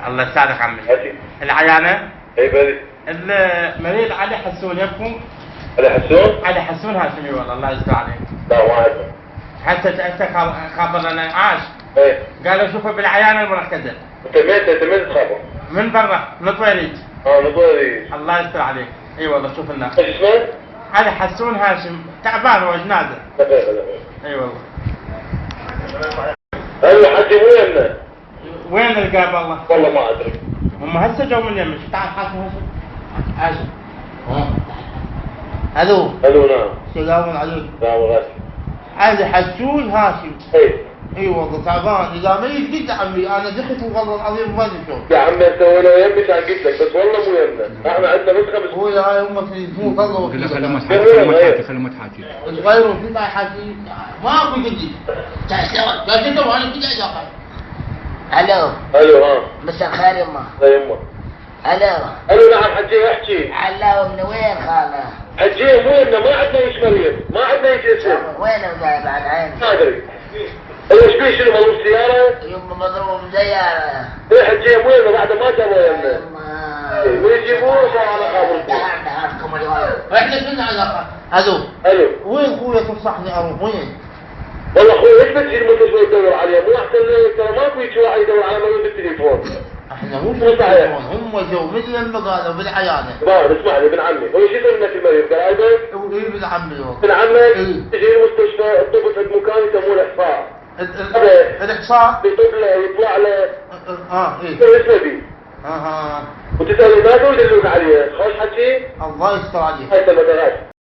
الله يسعدك عمي. هاتي. العيانة؟ اي بلي. المريض علي حسون يبكم؟ علي حسون؟ علي حسون هاشمي والله الله يستر عليك. لا ما عندنا. هسه خبرنا عاش. ايه. قالوا شوفوا بالعيانة المركزة. انت مين تخابر؟ من برا نطويريج. نطويريج. الله يستر عليك. اي والله شوف لنا. ايش اسمه؟ علي حسون هاشم تعبان هو جنازة. دقيقة. اي والله. هلا حجي مو يمنا. وين القاب والله؟ والله ما ادري. هم هسه جو من يمك. تعال حاسب هاشم. الو. الو نعم. سلام عليكم. لا والله. علي حسون هاشم. اي. اي والله تعبان اذا ما يجي عمي انا دخلت والله العظيم ما ادري شلون. يا عمي انت ولا يمك عن قلت لك بس والله مو يمنا. احنا عندنا بس 5. هو هاي هم تليفون والله. خلوا ما تحاكي خلوا ما تحاكي. غيروا في ما يحكي ماكو جديد. تعال انا كذا اذا الو. الو ها. مساء الخير يما. لا يمه. الو. الو نعم حجي احكي. علاوة من وين خاله؟ حجي مو يمنا ما عندنا ايش مريض ما عندنا ايش اسم. وين وجاي بعد عيني؟ ما ادري. ايش بيه شنو مضروب سيارة؟ يما مضروب بسيارة. ايه حجي مو يمنا بعد ما جابوا يمنا. يما. ويجيبوه صار على خابركم. عندكم الولد. احنا شنو علاقه؟ الو. الو. وين اخويا تنصحني اروح وين؟ والله اخوي ايش بتجي المستشفى تدور عليه؟ مو احسن ترى ماكو هيك واحد يدور على مريض بالتليفون. احنا مو بالتليفون هم جو مثل المقالة بالعيادة. بار اسمع لي ابن عمي، هو شو يسوي لك المريض؟ قرايبك؟ ايه ابن عمي ابن عمك تجي المستشفى الطب في مكان يسموه الاحصاء. الاحصاء؟ يطب له يطلع له ايه اسمه بي. وتسأل ما تقول يدلوك عليه، خوش حكي؟ الله يستر عليك. هاي المدرات.